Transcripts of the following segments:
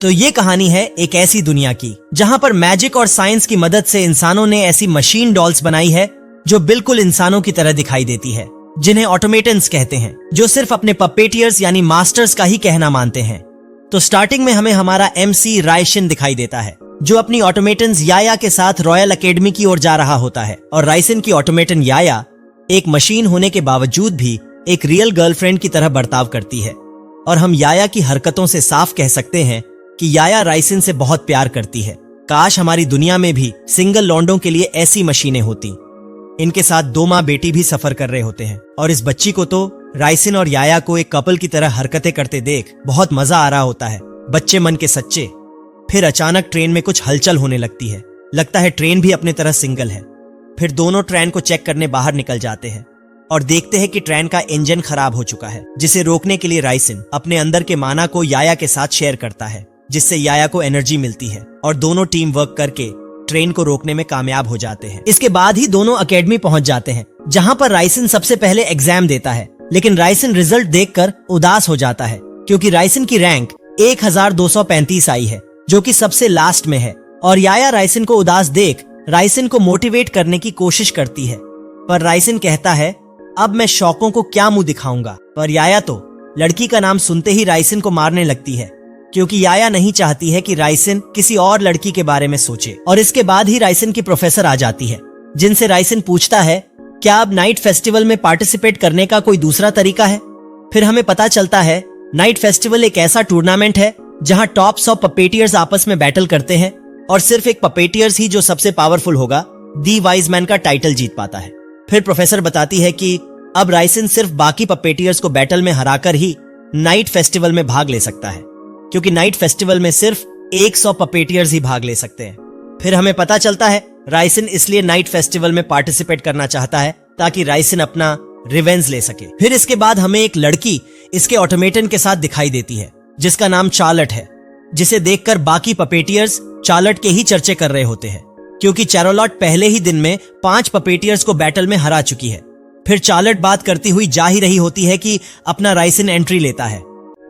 तो ये कहानी है एक ऐसी दुनिया की जहां पर मैजिक और साइंस की मदद से इंसानों ने ऐसी मशीन डॉल्स बनाई है जो बिल्कुल इंसानों की तरह दिखाई देती है, जिन्हें ऑटोमेटन्स कहते हैं, जो सिर्फ अपने पपेटियर्स यानी मास्टर्स का ही कहना मानते हैं। तो स्टार्टिंग में हमें हमारा MC राइशिन दिखाई देता है, जो अपनी ऑटोमेटन्स याया के साथ रॉयल एकेडमी की ओर जा रहा होता है। और राइशिन की ऑटोमेटन याया एक मशीन होने के बावजूद भी एक रियल गर्लफ्रेंड की तरह बर्ताव करती है। और हम याया की हरकतों से साफ कह सकते हैं कि याया राइशिन से बहुत प्यार करती है। काश हमारी दुनिया में भी सिंगल लौंडों के लिए ऐसी मशीनें होती। इनके साथ 2 माँ बेटी भी सफर कर रहे होते हैं और इस बच्ची को तो राइशिन और याया को एक कपल की तरह हरकतें करते देख बहुत मजा आ रहा होता है। बच्चे मन के सच्चे। फिर अचानक ट्रेन में कुछ हलचल होने लगती है। लगता है ट्रेन भी अपनी तरह सिंगल है। फिर दोनों ट्रेन को चेक करने बाहर निकल जाते हैं और देखते हैं कि ट्रेन का इंजन खराब हो चुका है, जिसे रोकने के लिए राइशिन अपने अंदर के माना को याया के साथ शेयर करता है, जिससे याया को एनर्जी मिलती है और दोनों टीम वर्क करके ट्रेन को रोकने में कामयाब हो जाते हैं। इसके बाद ही दोनों एकेडमी पहुंच जाते हैं, जहां पर राइशिन सबसे पहले एग्जाम देता है। लेकिन राइशिन रिजल्ट देखकर उदास हो जाता है, क्योंकि राइशिन की रैंक 1235 आई है, जो कि सबसे लास्ट में है। और याया राइशिन को उदास देख राइशिन को मोटिवेट करने की कोशिश करती है, पर राइशिन कहता है अब मैं शौकों को क्या मुंह दिखाऊंगा। पर याया तो लड़की का नाम सुनते ही राइशिन को मारने लगती है, क्योंकि याया नहीं चाहती है कि राइशिन किसी और लड़की के बारे में सोचे। और इसके बाद ही राइशिन की प्रोफेसर आ जाती है, जिनसे राइशिन पूछता है क्या अब नाइट फेस्टिवल में पार्टिसिपेट करने का कोई दूसरा तरीका है। फिर हमें पता चलता है नाइट फेस्टिवल एक ऐसा टूर्नामेंट है जहां टॉप 100 पपेटियर्स आपस में बैटल करते हैं और सिर्फ एक पपेटियर्स ही जो सबसे पावरफुल होगा दी वाइज मैन का टाइटल जीत पाता है। फिर प्रोफेसर बताती है कि अब राइशिन सिर्फ बाकी पपेटियर्स को बैटल में हराकर ही नाइट फेस्टिवल में भाग ले सकता है, क्योंकि नाइट फेस्टिवल में सिर्फ 100 पपेटियर्स ही भाग ले सकते हैं। फिर हमें पता चलता है राइशिन इसलिए नाइट फेस्टिवल में पार्टिसिपेट करना चाहता है ताकि राइशिन अपना रिवेंज ले सके। फिर इसके बाद हमें एक लड़की इसके ऑटोमेटन के साथ दिखाई देती है, जिसका नाम चार्लट है, जिसे देखकर बाकी पपेटियर्स चार्लट के ही चर्चे कर रहे होते हैं, क्योंकि चारोलॉट पहले ही दिन में 5 पपेटियर्स को बैटल में हरा चुकी है। फिर चार्लट बात करती हुई जा ही रही होती है कि अपना राइशिन एंट्री लेता है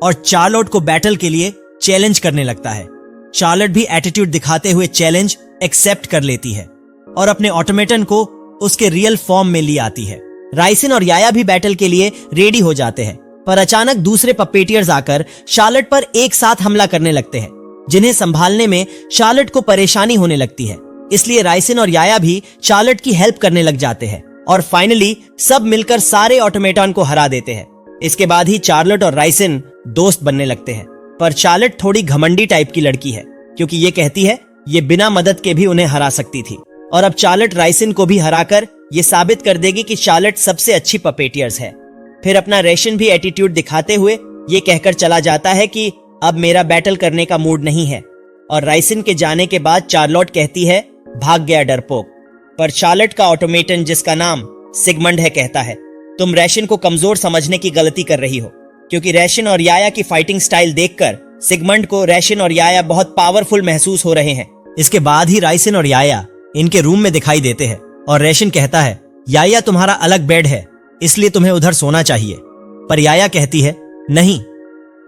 और चार्लोट को बैटल के लिए चैलेंज करने लगता है। चार्लट भी एटीट्यूड दिखाते हुए चैलेंज एक्सेप्ट कर लेती है और अपने ऑटोमेटन को उसके रियल फॉर्म में ले आती है। राइशिन और याया भी बैटल के लिए रेडी हो जाते हैं, पर अचानक दूसरे पपेटियर्स आकर शार्लट पर एक साथ हमला करने लगते हैं, जिन्हें संभालने में शार्लट को परेशानी होने लगती है। इसलिए राइशिन और याया भी शार्लट की हेल्प करने लग जाते हैं और फाइनली सब मिलकर सारे ऑटोमेटन को हरा देते हैं। इसके बाद ही चार्लट और राइशिन दोस्त बनने लगते हैं, पर चार्लट थोड़ी घमंडी टाइप की लड़की है, क्योंकि ये कहती है ये बिना मदद के भी उन्हें हरा सकती थी। और अब चार्लट राइशिन को भी हराकर ये साबित कर देगी कि चार्लट सबसे अच्छी पपेटियर्स है। फिर अपना राइशिन भी एटीट्यूड दिखाते हुए ये कहकर चला जाता है कि अब मेरा बैटल करने का मूड नहीं है। और राइशिन के जाने के बाद चार्लोट कहती है भाग गया डरपोक। पर चार्लट का ऑटोमेटन, जिसका नाम सिगमंड है, कहता है तुम राइशिन को कमजोर समझने की गलती कर रही हो, क्योंकि राइशिन और याया की फाइटिंग स्टाइल देखकर सिगमंड को राइशिन और याया बहुत पावरफुल महसूस हो रहे हैं। इसके बाद ही राइशिन और याया इनके रूम में दिखाई देते हैं और राइशिन कहता है याया तुम्हारा अलग बेड है, इसलिए तुम्हें उधर सोना चाहिए। पर याया कहती है नहीं,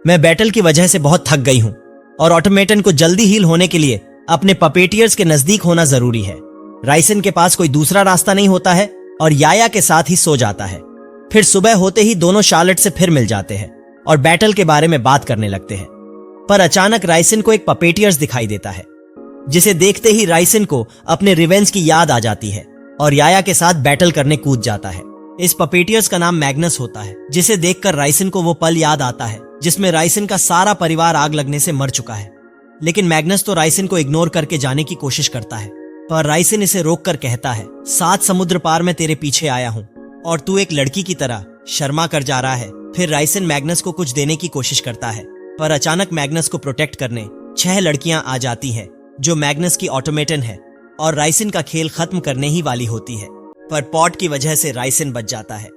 मैं बैटल की वजह से बहुत थक गई हूं और ऑटोमेटन को जल्दी हील होने के लिए अपने पपेटियर्स के नजदीक होना जरूरी है। राइशिन के पास कोई दूसरा रास्ता नहीं होता है और याया के साथ ही सो जाता है। फिर सुबह होते ही दोनों शार्लट से फिर मिल जाते हैं और बैटल के बारे में बात करने लगते हैं। पर अचानक राइशिन को एक पपेटियर्स दिखाई देता है, जिसे देखते ही राइशिन को अपने रिवेंज की याद आ जाती है और याया के साथ बैटल करने कूद जाता है। इस पपेटियर्स का नाम मैग्नस होता है, जिसे देखकर राइशिन को वो पल याद आता है जिसमें राइशिन का सारा परिवार आग लगने से मर चुका है। लेकिन मैग्नस तो राइशिन को इग्नोर करके जाने की कोशिश करता है, पर राइशिन इसे रोककर कहता है 7 समुद्र पार मैं तेरे पीछे आया हूँ और तू एक लड़की की तरह शर्मा कर जा रहा है। फिर राइशिन मैग्नस को कुछ देने की कोशिश करता है, पर अचानक मैग्नस को प्रोटेक्ट करने 6 लड़कियां आ जाती हैं, जो मैग्नस की ऑटोमेटन है और राइशिन का खेल खत्म करने ही वाली होती है। पर पॉट की वजह से राइशिन बच जाता है।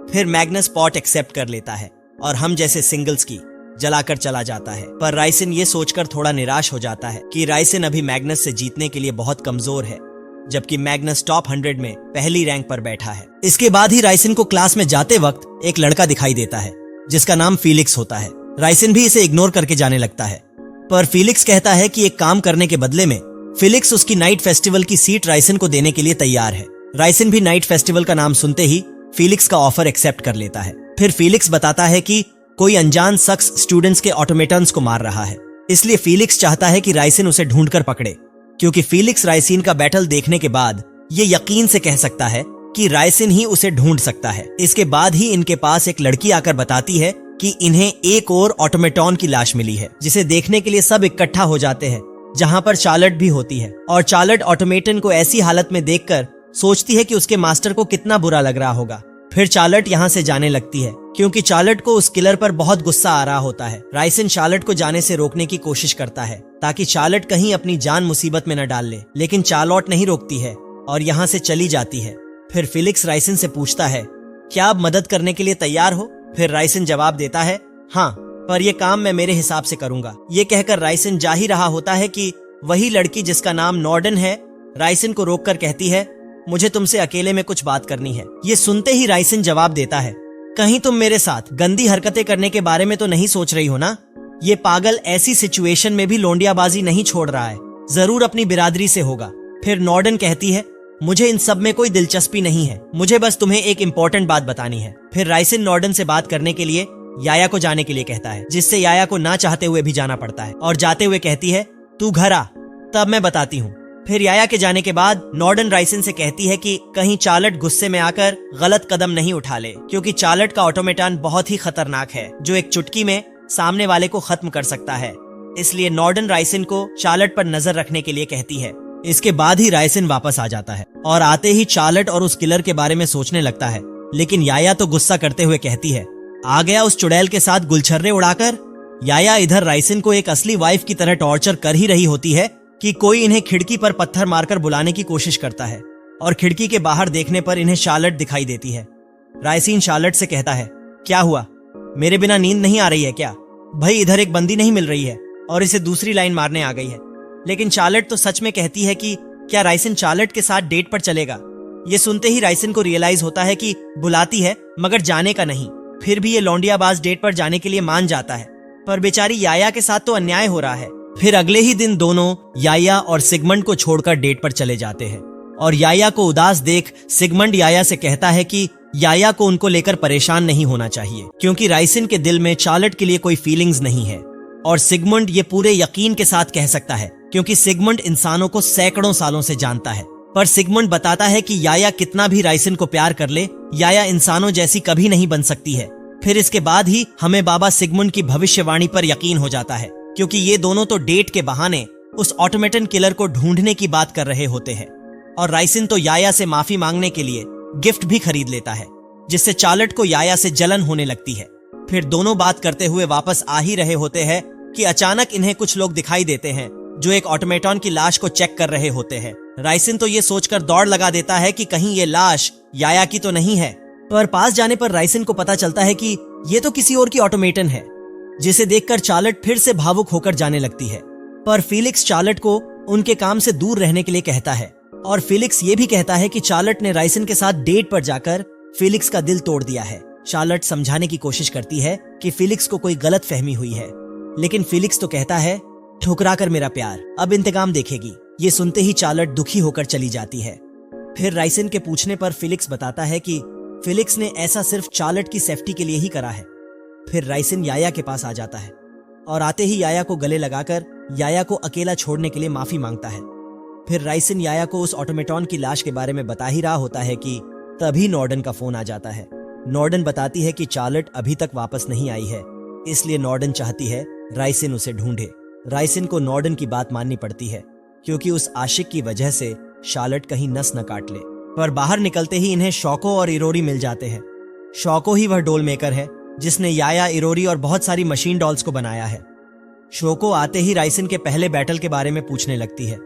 फिर मैग्नस पॉट एक्सेप्ट कर लेता है और हम जैसे सिंगल्स की जलाकर चला जाता है। पर राइशिन ये सोचकर थोड़ा निराश हो जाता है कि राइशिन अभी मैग्नस से जीतने के लिए बहुत कमजोर है, जबकि मैग्नस टॉप 100 में पहली रैंक पर बैठा है। इसके बाद ही राइशिन को क्लास में जाते वक्त एक लड़का दिखाई देता है, जिसका नाम फीलिक्स होता है। राइशिन भी इसे इग्नोर करके जाने लगता है, पर फिलिक्स कहता है कि एक काम करने के बदले में फिलिक्स उसकी नाइट फेस्टिवल की सीट राइसन को देने के लिए तैयार है। राइसन भी नाइट फेस्टिवल का नाम सुनते ही फिलिक्स का ऑफर एक्सेप्ट कर लेता है। फिर फिलिक्स बताता है कि कोई अनजान शख्स स्टूडेंट्स के ऑटोमेटन्स को मार रहा है, इसलिए फिलिक्स चाहता है कि राइसन उसे ढूंढकर पकड़े, क्योंकि फिलिक्स राइसिन का बैटल देखने के बाद ये यकीन से कह सकता है कि राइसिन ही उसे ढूंढ सकता है। इसके बाद ही इनके पास एक लड़की आकर बताती है कि इन्हें एक और ऑटोमेटॉन की लाश मिली है, जिसे देखने के लिए सब इकट्ठा हो जाते हैं, जहां पर चार्लट भी होती है। और चार्लट ऑटोमेटन को ऐसी हालत में देखकर सोचती है कि उसके मास्टर को कितना बुरा लग रहा होगा। फिर चार्लट यहाँ से जाने लगती है, क्योंकि चार्लट को उस किलर पर बहुत गुस्सा आ रहा होता है। राइसन चार्लट को जाने से रोकने की कोशिश करता है ताकि चार्लट कहीं अपनी जान मुसीबत में न डाल ले, लेकिन चार्लट नहीं रोकती है और यहाँ से चली जाती है। फिर फिलिक्स राइसन से पूछता है, क्या आप मदद करने के लिए तैयार हो? फिर राइसन जवाब देता है, हाँ, पर यह काम मैं मेरे हिसाब से करूंगा। ये कहकर राइसन जा ही रहा होता है कि वही लड़की जिसका नाम नॉर्डन है राइसन को रोककर कहती है, मुझे तुमसे अकेले में कुछ बात करनी है। ये सुनते ही राइसन जवाब देता है, कहीं तुम मेरे साथ गंदी हरकतें करने के बारे में तो नहीं सोच रही हो ना? ये पागल ऐसी सिचुएशन में भी लोंडियाबाजी नहीं छोड़ रहा है, जरूर अपनी बिरादरी से होगा। फिर नॉर्डन कहती है, मुझे इन सब में कोई दिलचस्पी नहीं है, मुझे बस तुम्हें एक इम्पोर्टेंट बात बतानी है। फिर राइसन नॉर्डन से बात करने के लिए याया को जाने के लिए कहता है, जिससे याया को ना चाहते हुए भी जाना पड़ता है और जाते हुए कहती है, तू घर आ, तब मैं बताती हूँ। फिर याया के जाने के बाद नॉर्डन राइसन से कहती है कि कहीं चार्लट गुस्से में आकर गलत कदम नहीं उठा ले, क्योंकि चार्लट का ऑटोमेटन बहुत ही खतरनाक है, जो एक चुटकी में सामने वाले को खत्म कर सकता है। इसलिए नॉर्डन राइसन को चार्लट पर नजर रखने के लिए कहती है। इसके बाद ही राइसन वापस आ जाता है और आते ही चार्लट और उस किलर के बारे में सोचने लगता है, लेकिन याया तो गुस्सा करते हुए कहती है, आ गया उस चुड़ैल के साथ गुलछर्रे उड़ाकर। याया इधर राइसन को एक असली वाइफ की तरह टॉर्चर कर ही रही होती है कि कोई इन्हें खिड़की पर पत्थर मारकर बुलाने की कोशिश करता है और खिड़की के बाहर देखने पर इन्हें चार्लट दिखाई देती है। राइसन चार्लट से कहता है, क्या हुआ, मेरे बिना नींद नहीं आ रही है क्या? भाई इधर एक बंदी नहीं मिल रही है और इसे दूसरी लाइन मारने आ गई है। लेकिन चार्लट तो सच में कहती है कि क्या राइसन चार्लट के साथ डेट पर चलेगा? ये सुनते ही राइसन को रियलाइज होता है कि बुलाती है मगर जाने का नहीं। फिर भी ये लौंडियाबाज डेट पर जाने के लिए मान जाता है, पर बेचारी याया के साथ तो अन्याय हो रहा है। फिर अगले ही दिन दोनों याया और सिगमंड को छोड़कर डेट पर चले जाते हैं और याया को उदास देख सिगमंड याया से कहता है कि याया को उनको लेकर परेशान नहीं होना चाहिए, क्योंकि राइसन के दिल में चार्लट के लिए कोई फीलिंग्स नहीं है। और सिगमंड ये पूरे यकीन के साथ कह सकता है, क्योंकि सिगमंड इंसानों को सैकड़ों सालों से जानता है। पर सिगमंड बताता है कि याया कितना भी राइसन को प्यार कर ले, याया इंसानों जैसी कभी नहीं बन सकती है। फिर इसके बाद ही हमें बाबा सिगमंड की भविष्यवाणी पर यकीन हो जाता है, क्योंकि ये दोनों तो डेट के बहाने उस ऑटोमेटन किलर को ढूंढने की बात कर रहे होते हैं। और राइसन तो याया से माफी मांगने के लिए गिफ्ट भी खरीद लेता है, जिससे चार्लट को याया से जलन होने लगती है। फिर दोनों बात करते हुए वापस आ ही रहे होते हैं कि अचानक इन्हें कुछ लोग दिखाई देते हैं जो एक ऑटोमेटन की लाश को चेक कर रहे होते हैं। राइसन तो ये सोचकर दौड़ लगा देता है कि कहीं ये लाश याया की तो नहीं है, पर पास जाने पर राइसन को पता चलता है कि ये तो किसी और की ऑटोमेटन है, जिसे देखकर चार्लट फिर से भावुक होकर जाने लगती है। पर फिलिक्स चार्लट को उनके काम से दूर रहने के लिए कहता है और फिलिक्स ये भी कहता है कि चार्लट ने राइसन के साथ डेट पर जाकर फिलिक्स का दिल तोड़ दिया है। चार्लट समझाने की कोशिश करती है कि फिलिक्स को कोई गलत फहमी हुई है, लेकिन फिलिक्स तो कहता है, ठुकरा कर मेरा प्यार, अब इंतकाम देखेगी। ये सुनते ही चार्लट दुखी होकर चली जाती है। फिर राइसन के पूछने पर फिलिक्स बताता है कि फिलिक्स ने ऐसा सिर्फ चार्लट की सेफ्टी के लिए ही करा है। फिर राइसन याया के पास आ जाता है और आते ही याया को गले लगाकर याया को अकेला छोड़ने के लिए माफी मांगता है। फिर राइसन याया को उस ऑटोमेटन की लाश के बारे में बता ही रहा होता है कि तभी नॉर्डन का फोन आ जाता है। नॉर्डन बताती है कि चार्लट अभी तक वापस नहीं आई है, इसलिए नॉर्डन चाहती है राइसन उसे ढूंढे। राइसन को नॉर्डन की बात माननी पड़ती है, क्योंकि उस आशिक की वजह से चार्लट कहीं नस न काट ले। पर बाहर निकलते ही इन्हें शौको और इरोरी मिल जाते हैं। शौको ही वह डोल मेकर है जिसने याया, इरोरी और बहुत सारी मशीन डॉल्स को बनाया है। शौको आते ही राइसन के पहले बैटल के बारे में पूछने लगती है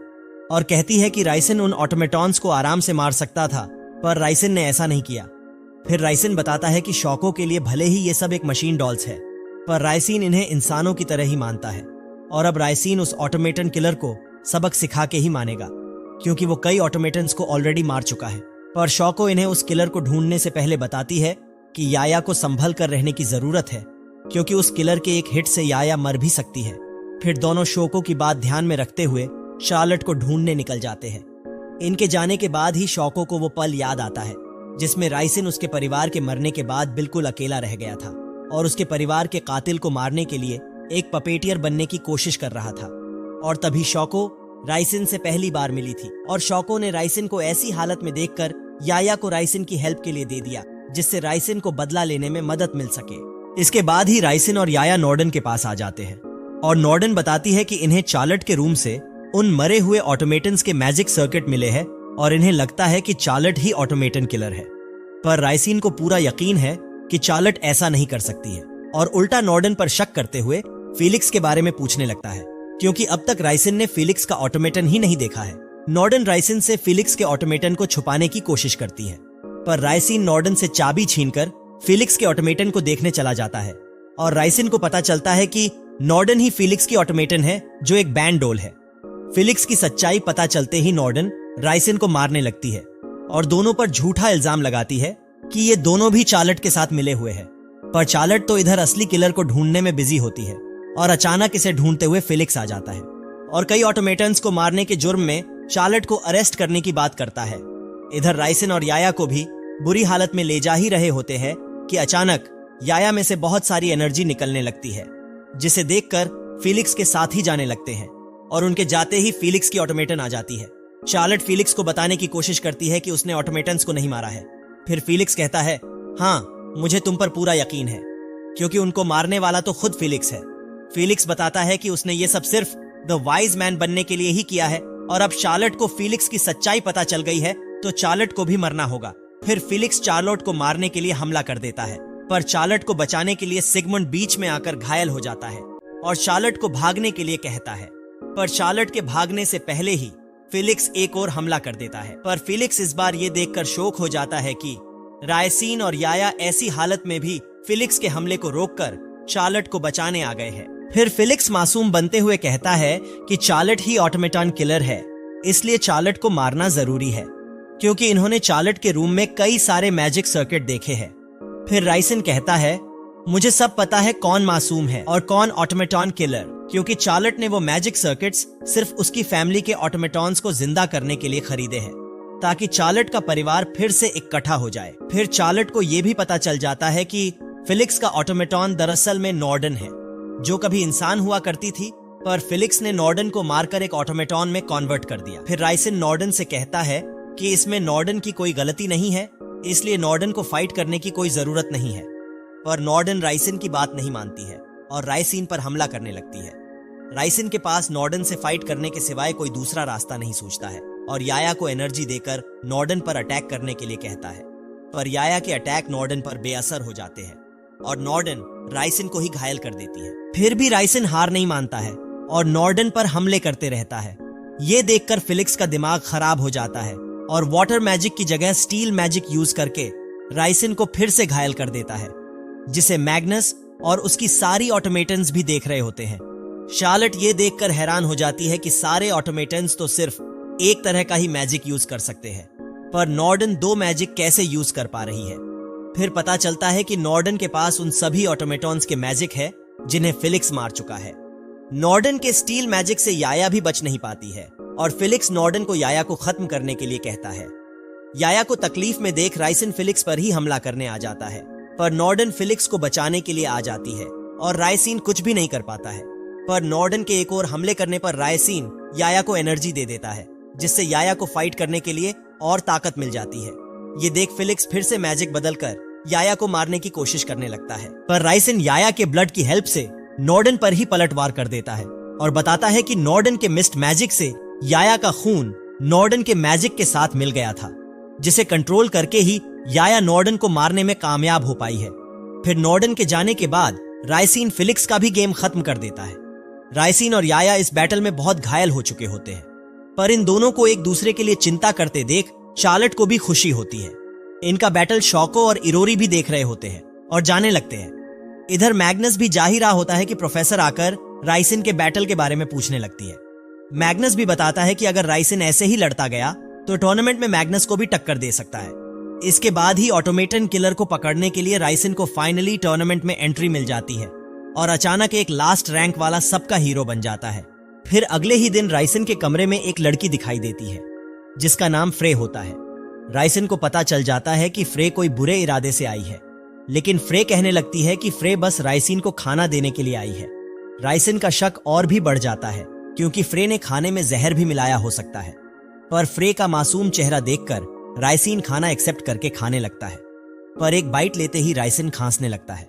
और कहती है कि राइसन उन ऑटोमेटॉन्स को आराम से मार सकता था, पर राइसन ने ऐसा नहीं किया। फिर राइसन बताता है कि शौको के लिए भले ही ये सब एक मशीन डॉल्स है, पर राइसन इन्हें इंसानों की तरह ही मानता है और अब राइसन उस ऑटोमेटन किलर को सबक सिखा के ही मानेगा, क्योंकि वो कई ऑटोमेटन्स को ऑलरेडी मार चुका है। पर शौको इन्हें उस किलर को ढूंढने से पहले बताती है कि याया को संभल कर रहने की जरूरत है, क्योंकि उस किलर के एक हिट से याया मर भी सकती है। फिर दोनों शोको की बात ध्यान में रखते हुए शार्लेट को ढूंढने निकल जाते हैं। इनके जाने के बाद ही शोको को वो पल याद आता है जिसमें राइसिन उसके परिवार के मरने के बाद बिल्कुल अकेला रह गया था और उसके परिवार के कातिल को मारने के लिए एक पपेटियर बनने की कोशिश कर रहा था। और तभी शोको राइसिन से पहली बार मिली थी और शोको ने राइसिन को ऐसी हालत में देखकर याया को राइसिन की हेल्प के लिए दे दिया, जिससे राइसिन को बदला लेने में मदद मिल सके। इसके बाद ही राइसिन और याया नॉर्डन के पास आ जाते हैं और नॉर्डन बताती है कि इन्हें चार्लेट के रूम से उन मरे हुए ऑटोमेटन्स के मैजिक सर्किट मिले हैं और इन्हें लगता है कि चार्लेट ही ऑटोमेटन किलर है। पर राइसिन को पूरा यकीन है कि चार्लेट ऐसा नहीं कर सकती है और उल्टा नॉर्डन पर शक करते हुए फिलिक्स के बारे में पूछने लगता है, क्योंकि अब तक राइसिन ने फिलिक्स का ऑटोमेटन ही नहीं देखा है। नॉर्डन राइसिन से फिलिक्स के ऑटोमेटन को छुपाने की कोशिश करती है, पर राइसिन नॉर्डन से चाबी छीनकर फिलिक्स के ऑटोमेटन को देखने चला जाता है और राइसिन को पता चलता है कि नॉर्डन ही फिलिक्स की ऑटोमेटन है जो एक बैंड डोल है। फिलिक्स की सच्चाई पता चलते ही नॉर्डन राइसिन को मारने लगती है और दोनों पर झूठा इल्जाम लगाती है कि ये दोनों भी चार्लेट के साथ मिले हुए हैं। पर चार्लेट तो इधर असली किलर को ढूंढने में बिजी होती है और अचानक इसे ढूंढते हुए फिलिक्स आ जाता है और कई ऑटोमेटन्स को मारने के जुर्म में चार्लेट को अरेस्ट करने की बात करता है। इधर राइसिन और याया को भी बुरी हालत में ले जा ही रहे होते हैं कि अचानक याया में से बहुत सारी एनर्जी निकलने लगती है, जिसे देखकर फिलिक्स के साथ ही जाने लगते हैं और उनके जाते ही फिलिक्स की ऑटोमेटन आ जाती है। चार्लेट फिलिक्स को बताने की कोशिश करती है कि उसने ऑटोमेटन्स को नहीं मारा है। फिर फिलिक्स कहता है, हाँ, मुझे तुम पर पूरा यकीन है, क्योंकि उनको मारने वाला तो खुद फिलिक्स है। फिलिक्स बताता है कि उसने ये सब सिर्फ द वाइज मैन बनने के लिए ही किया है और अब चार्लेट को फिलिक्स की सच्चाई पता चल गई है तो चार्लेट को भी मरना होगा। फिर फिलिक्स चार्लोट को मारने के लिए हमला कर देता है, पर चार्लेट को बचाने के लिए सिगमंड बीच में आकर घायल हो जाता है और चार्लेट को भागने के लिए कहता है। पर चार्लेट के भागने से पहले ही फिलिक्स एक और हमला कर देता है, पर फिलिक्स इस बार ये देखकर शौक हो जाता है कि राइसिन और याया ऐसी हालत में भी फिलिक्स के हमले को रोककर चार्लेट को बचाने आ गए हैं। फिर फिलिक्स मासूम बनते हुए कहता है कि चार्लेट ही ऑटोमेटन किलर है, इसलिए चार्लेट को मारना जरूरी है, क्योंकि इन्होंने चार्लेट के रूम में कई सारे मैजिक सर्किट देखे हैं। फिर राइसिन कहता है, मुझे सब पता है कौन मासूम है और कौन ऑटोमेटन किलर, क्योंकि चार्लेट ने वो मैजिक सर्किट्स सिर्फ उसकी फैमिली के ऑटोमेटॉन्स को जिंदा करने के लिए खरीदे हैं, ताकि चार्लेट का परिवार फिर से इकट्ठा हो जाए। फिर चार्लेट को यह भी पता चल जाता है कि फिलिक्स का ऑटोमेटॉन दरअसल में नॉर्डन है, जो कभी इंसान हुआ करती थी, पर फिलिक्स ने नॉर्डन को मारकर एक ऑटोमेटॉन में कन्वर्ट कर दिया। फिर राइसिन नॉर्डन से कहता है कि इसमें नॉर्डन की कोई गलती नहीं है, इसलिए नॉर्डन को फाइट करने की कोई जरूरत नहीं है। पर नॉर्डन राइसिन की बात नहीं मानती है और राइसिन पर हमला करने लगती है। राइसिन के पास नॉर्डन से फाइट करने के सिवाय कोई दूसरा रास्ता नहीं सोचता है और याया को एनर्जी देकर नॉर्डन पर अटैक करने के लिए कहता है, पर याया के अटैक नॉर्डन पर बेअसर हो जाते हैं और नॉर्डन राइसिन को ही घायल कर देती है। फिर भी राइसिन हार नहीं मानता है और नॉर्डन पर हमले करते रहता है। ये देखकर फिलिक्स का दिमाग खराब हो जाता है और वाटर मैजिक की जगह स्टील मैजिक यूज करके राइसिन को फिर से घायल कर देता है, जिसे मैग्नस और उसकी सारी ऑटोमेटन्स भी देख रहे होते हैं। शार्लेट ये देखकर हैरान हो जाती है कि सारे ऑटोमेटन्स तो सिर्फ एक तरह का ही मैजिक यूज कर सकते हैं, पर नॉर्डन दो मैजिक कैसे यूज कर पा रही है। फिर पता चलता है कि नॉर्डन के पास उन सभी ऑटोमेटॉन्स के मैजिक है जिन्हें फिलिक्स मार चुका है। नॉर्डन के स्टील मैजिक से याया भी बच नहीं पाती है और फिलिक्स नॉर्डन को याया को खत्म करने के लिए कहता है। याया को तकलीफ में देख राइसिन फिलिक्स पर ही हमला करने आ जाता है, पर नॉर्डन फिलिक्स को बचाने के लिए आ जाती है और राइसिन कुछ भी नहीं कर पाता है। पर नॉर्डन के एक और हमले करने पर राइसिन याया को एनर्जी दे देता है, जिससे याया को फाइट करने के लिए और ताकत मिल जाती है। ये देख फिलिक्स फिर से मैजिक बदलकर याया को मारने की कोशिश करने लगता है, पर राइसिन याया के ब्लड की हेल्प से नॉर्डन पर ही पलटवार कर देता है और बताता है कि नॉर्डन के मिस्ट मैजिक से याया का खून नॉर्डन के मैजिक के साथ मिल गया था, जिसे कंट्रोल करके ही याया नॉर्डन को मारने में कामयाब हो पाई है। फिर नॉर्डन के जाने के बाद राइसिन फिलिक्स का भी गेम खत्म कर देता है। राइसिन और याया इस बैटल में बहुत घायल हो चुके होते हैं, पर इन दोनों को एक दूसरे के लिए चिंता करते देख चार्लेट को भी खुशी होती है। इनका बैटल शौको और इरोरी भी देख रहे होते हैं और जाने लगते हैं। इधर मैग्नस भी जा ही रहा होता है कि प्रोफेसर आकर राइसिन के बैटल के बारे में पूछने लगती है। मैग्नस भी बताता है कि अगर राइसिन ऐसे ही लड़ता गया तो टूर्नामेंट में मैग्नस को भी टक्कर दे सकता है। इसके बाद ही ऑटोमेटन किलर को पकड़ने के लिए राइसिन को फाइनली टूर्नामेंट में एंट्री मिल जाती है और अचानक एक लास्ट रैंक वाला सबका हीरो बन जाता है। फिर अगले ही दिन राइसन के कमरे में एक लड़की दिखाई देती है जिसका नाम फ्रे होता है। राइसन को पता चल जाता है कि फ्रे कोई बुरे इरादे से आई है, लेकिन फ्रे कहने लगती है कि फ्रे बस राइसन को खाना देने के लिए आई है। राइसन का शक और भी बढ़ जाता है क्योंकि फ्रे ने खाने में जहर भी मिलाया हो सकता है, पर फ्रे का मासूम चेहरा देखकर राइसन खाना एक्सेप्ट करके खाने लगता है। पर एक बाइट लेते ही राइसन खांसने लगता है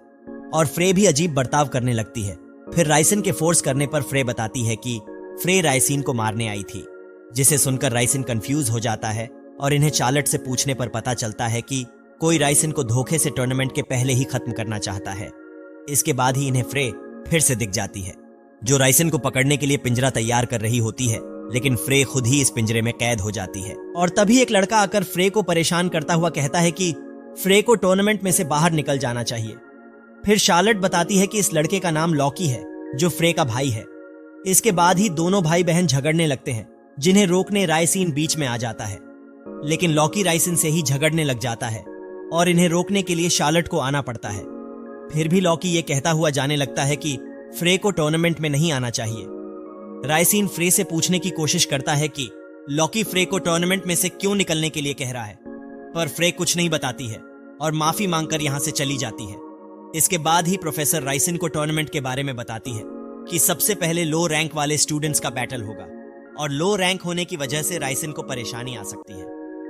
और फ्रे भी अजीब बर्ताव करने लगती है। फिर राइसन के फोर्स करने पर फ्रे बताती है कि फ्रे राइसन को मारने आई थी, जिसे सुनकर राइसन कंफ्यूज हो जाता है और इन्हें चार्लट से पूछने पर पता चलता है कि कोई राइसन को धोखे से टूर्नामेंट के पहले ही खत्म करना चाहता है। इसके बाद ही इन्हें फ्रे फिर से दिख जाती है, जो राइसन को पकड़ने के लिए पिंजरा तैयार कर रही होती है, लेकिन फ्रे खुद ही इस पिंजरे में कैद हो जाती है। और तभी एक लड़का आकर फ्रे को परेशान करता हुआ कहता है कि फ्रे को टूर्नामेंट में से बाहर निकल जाना चाहिए। फिर शार्लट बताती है कि इस लड़के का नाम लॉकी है, जो फ्रे का भाई है। इसके बाद ही दोनों भाई बहन झगड़ने लगते हैं, जिन्हें रोकने राइसन बीच में आ जाता है, लेकिन लॉकी राइसन से ही झगड़ने लग जाता है और इन्हें रोकने के लिए शार्लट को आना पड़ता है। फिर भी लॉकी ये कहता हुआ जाने लगता है कि फ्रे को टूर्नामेंट में नहीं आना चाहिए। राइसन फ्रे से पूछने की कोशिश करता है कि लॉकी फ्रे को टूर्नामेंट में से क्यों निकलने के लिए कह रहा है, पर फ्रे कुछ नहीं बताती है और माफी मांगकर यहां से चली जाती है। इसके बाद ही प्रोफेसर राइसन को टूर्नामेंट के बारे में बताती है कि सबसे पहले लो रैंक वाले स्टूडेंट्स का बैटल होगा और लो रैंक होने की वजह से राइसन को परेशानी आ सकती है।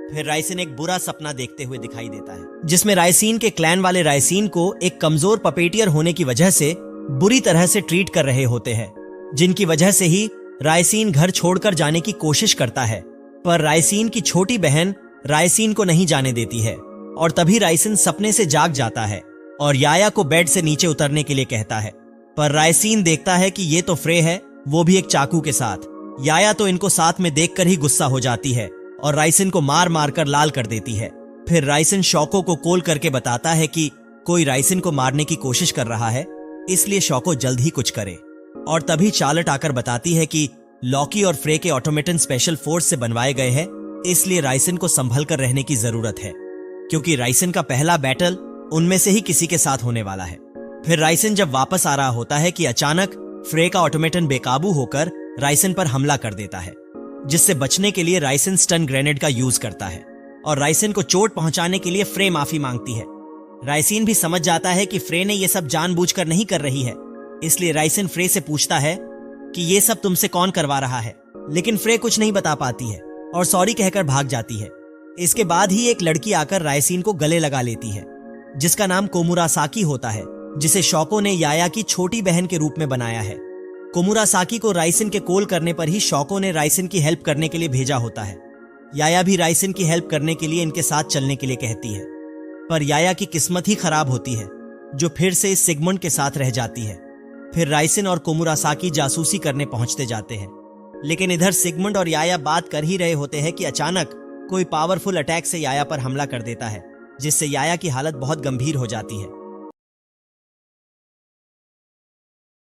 फिर राइसन एक बुरा सपना देखते हुए दिखाई देता है, जिसमें राइसन के क्लैन वाले राइसन को एक कमजोर पपेटियर होने की वजह से बुरी तरह से ट्रीट कर रहे होते हैं, जिनकी वजह से ही राइसन घर छोड़कर जाने की कोशिश करता है। पर राइसन की छोटी बहन राइसन को नहीं जाने देती है और तभी राइसन सपने से जाग जाता है और याया को बेड से नीचे उतरने के लिए कहता है। पर राइसन देखता है कि ये तो फ्रे है, वो भी एक चाकू के साथ। याया तो इनको साथ में देखकर ही गुस्सा हो जाती है और राइसन को मार मार कर लाल कर देती है। फिर राइसन शौको को कॉल करके बताता है कि कोई राइसन को मारने की कोशिश कर रहा है, इसलिए शौको जल्द ही कुछ करे। और तभी चार्लट आकर बताती है कि लॉकी और फ्रे के ऑटोमेटन स्पेशल फोर्स से बनवाए गए हैं, इसलिए राइसन को संभल कर रहने की जरूरत है, क्योंकि राइसन का पहला बैटल उनमें से ही किसी के साथ होने वाला है। फिर राइसन जब वापस आ रहा होता है कि अचानक फ्रे का ऑटोमेटन बेकाबू होकर राइसन पर हमला कर देता है, जिससे बचने के लिए राइसन स्टन ग्रेनेड का यूज करता है और राइसन को चोट पहुंचाने के लिए फ्रे माफी मांगती है। राइसन भी समझ जाता है कि फ्रे ने यह सब जानबूझकर नहीं कर रही है, इसलिए राइसन फ्रे से पूछता है कि ये सब तुमसे कौन करवा रहा है, लेकिन फ्रे कुछ नहीं बता पाती है और सॉरी कहकर भाग जाती है। इसके बाद ही एक लड़की आकर राइसन को गले लगा लेती है, जिसका नाम कोमुरासाकी होता है, जिसे शौको ने याया की छोटी बहन के रूप में बनाया है। कोमुरासाकी को राइसन के कॉल करने पर ही शौको ने राइसन की हेल्प करने के लिए भेजा होता है। याया भी राइसन की हेल्प करने के लिए इनके साथ चलने के लिए कहती है, पर याया की किस्मत ही खराब होती है, जो फिर से इस सिगमुंड के साथ रह जाती है। फिर राइसन और कोमुरासाकी जासूसी करने पहुंचते जाते हैं, लेकिन इधर सिगमुंड और याया बात कर ही रहे होते हैं कि अचानक कोई पावरफुल अटैक से याया पर हमला कर देता है, जिससे याया की हालत बहुत गंभीर हो जाती है।